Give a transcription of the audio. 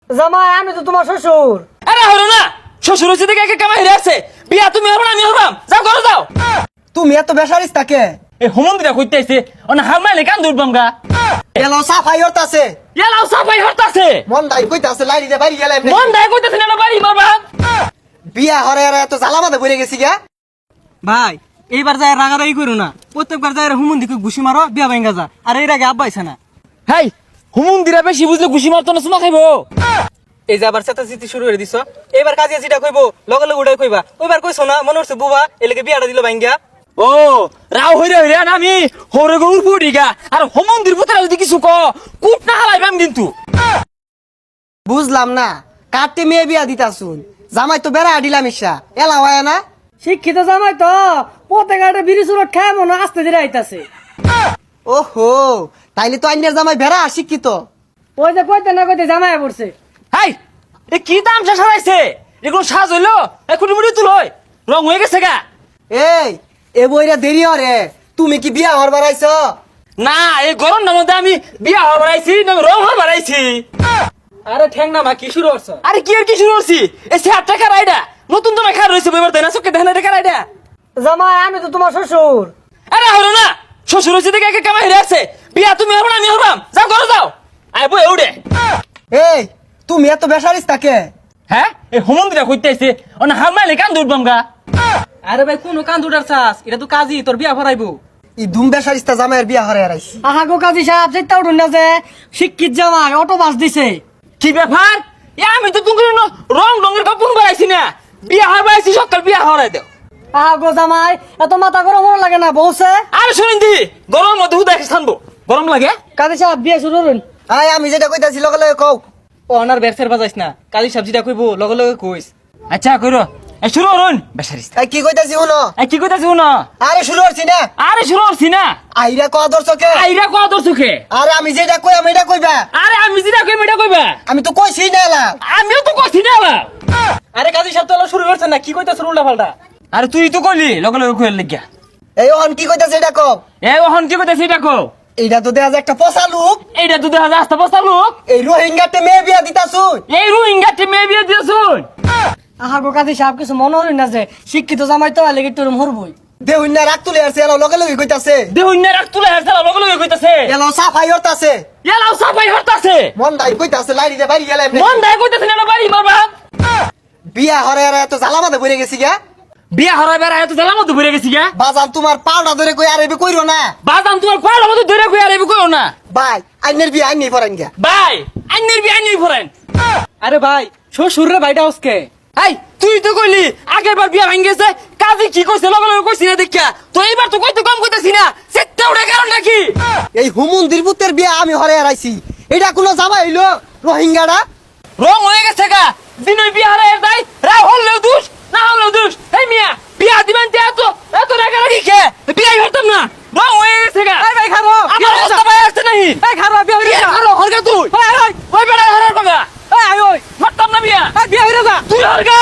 জামাই আমি তো তোমার শ্বশুর। আরে হলো না, শ্বশুর হচ্ছে দেখে একে কামাই হয়ে আছে। বিয়া তুমি হবে না আমি হবাম, যাও ঘরে যাও। তুমি এত বেসারিস তাকে এই হোমন্দিরা কইতে আইছে অন হার মাইলে কান দুরবাম গা। এলো সাফাই হতাছে এলাও সাফাই হরতাছে, মন দাই কইতাছে লাইরি দে বাড়ি গেলাম মন দায় কইতেছে না বাড়ি মারবা। বিয়া হরে আর এত জ্বালামাতে পড়ে গেছি গা। ভাই এইবার যায় রাগারাগি করো না, প্রত্যেকবার যায় হুমুন দিকে ঘুষি মারো বিয়া ভাঙ্গা যা, আর এর আগে আব্বা আইছে না। হাই হোমন্দিরা বেশি বুঝলে ঘুষি মারতো না, চুমা খাইবো। এই যে আবার চেতাচিতি শুরু করে দিছ, এবার কাজে যেটা কইবো লগে লগে উড়াই কইবা, ওইবার কইছো না মনে হচ্ছে বুবা এলাকে বিয়াটা দিল ভাঙ্গা। ও রাও হইরে হইরে না আমি হরে গরুর পুডিগা আর হোমন্দির পুতরা যদি কিছু ক কুট না হালাইবাম কিন্তু। বুঝলাম না কাটতে মেয়ে বিয়া দিতাছুন, জামাই তো বেড়া দিলাম ইসা এলা হয় না। শিক্ষিত জামাই তো প্রত্যেক একটা বিড়ি সুরত খায় মনে আস্তে ধীরে আইতাছে। ওহো তাইলে তো আইনের জামাই বেড়া শিক্ষিত। ওই যে কইতে না কইতে জামাই পড়ছে। হাই এ কি তামসা সারাইছে, এগুলো সাজ হইলো এখন মুড়ি তুলই রং হয়ে গেছে গা। এই এ বইরা দেরি হরে, তুমি কি বিয়া হরবার আইছ? না এই গরম না মধ্যে আমি বিয়া হওয়া বাড়াইছি না রং হওয়া বাড়াইছি। আরে ঠ্যাং না মা কি শুরু করছ? আরে কি আর কি শুরু করছি, এই সে টাকা রাইডা নতুন তো খার রয়েছে এবার দেনা চোখে দেনা টাকা রাইডা। জামাই আমি তো তোমার শ্বশুর। আরে হলো না, শ্বশুর হচ্ছে দেখে একে কামাই হয়ে আছে। বিয়া তুমি হবে না আমি হবাম, যাও ঘরে যাও। আয় বই উড়ে। এই তুমি এত বেসারিস তাকে হ্যাঁ এই হোমন্দিরা কইতে আইছে অন হার মাইলে কান দুরবাম গা। আরে ভাই কোন কান দুটার চাস, এটা তো কাজী তোর বিয়া ভরাইবো। ই ধুম বেসারিস্তা জামাইয়ের বিয়া হরে আর আইছি। আহা গো কাজী সাহেব যেটা উঠুন না যে শিক্ষিত জামাই অটো বাস দিছে। কি ব্যাপার, এ আমি তো তুমি রং রঙের কাপড় বাড়াইছি না, বিয়া হওয়া বাড়াইছি সকাল বিয়া হওয়াই দাও। আহা গো জামাই এত মাথা গরম মনে লাগে না বউছে। আরে শুনেন দি গরম মধ্যে হুদা থানবো, গরম লাগে। কাজী সাহেব বিয়া শুরু করুন। আয় আমি যেটা কইতাছি লগে লগে কও। ও অনার ব্যবসার বাজাইস না, কাজী সাহেব যেটা কইবো লগে লগে কইস। আচ্ছা কইরো এই শুরু করুন বেসারিস। এই কি কইতাছি শুনো। এই কি কইতাছি না, আরে শুরু করছি না। আরে শুরু করছি না। আইরা ক দর্শকে। আইরা কত সুখে। আরে আমি যেটা কই আমি এটা কইবা। আরে আমি যেটা কই মেটা কইবা। আমি তো কইছি না এলা। আমিও তো কইছি না বা। আরে কাজী সাহেব তো শুরু করছেন না, কি কইতাছ উল্টা পাল্টা? আরে তুই তো কইলি লগে লগে কইল লাগিয়া। এই ওহন কি কইতাছে এটা কও। এই ওহন কি কইতাছি এটা কও। এইটা তো দেখা যায় একটা পচা লোক। এইটা তো দেখা যায় আস্তে বস্তা লোক। এই রোহিঙ্গাতে মেয়ে বিয়া দিতাছুন। এই রোহিঙ্গাতে মেয়ে বিয়ে দিয়েছুন। আহা গো কাজী সাহেব কিছু মনে হল না যে শিক্ষিত জামাই তো আলে একটু মরবই। দেহুন না রাগ তুলে আসছে এলা লগে লগে কইতাছে। দেহুন না রাখ তুলে হারছালা লগে লগে কইতাছে। এলা সাফাই হতাছে এলাও সাফাই হরতাছে, মন দাই কইতাছে লাইরি দে বাড়ি গেলাম মন দায় কইতাছে না বাড়ি মারবা। বিয়া হরে আর এত জ্বালামাতে পড়ে গেছি গা। বিয়া হরাই বেড়া এত জ্বালা মধ্যে ঘুরে গেছি গা। বাজান তোমার পাউডা ধরে কই আর এবি কইরো না। বাদাম তোমার কোয়ার মধ্যে ধরে কই আর এবি কইও না। ভাই আইনের বিয়া আইনি পরাইন গা। ভাই আইনের বিয়া আইনি ফরেন। আরে ভাই শ্বশুর রে ভাইটা হসকে। এই তুই তো কইলি আগের বার বিয়া ভাঙ গেছে, কাজে কি কইছে লগে লগে কইছি না দেখা। তো এইবার তো কইতে কম কইতাছি না, সেটা ওটা কারণ নাকি। এই হুমুন্দির পুতের বিয়া আমি হরে আর আইছি, এটা কোনো জামা হইলো রোহিঙ্গাড়া। রং হয়ে গেছে গা, দিনই বিয়া হারাই যাই, রা হলেও দোষ না হলেও দোষ। এই মিয়া বিয়া দিবেন তে এত এত রাগা রাগি কে, বিয়াই হতাম না, রং হয়ে গেছে গা। এই ভাই খারো, আমার অবস্থা ভাই আসছে নাহি। এই খারো বিয়া হইরা যা। আরো হরগা তুই, ওই ওই বেড়া হারার কথা, ওই ওই হতাম না বিয়া, বিয়া হইরা যা। তুই হরগা।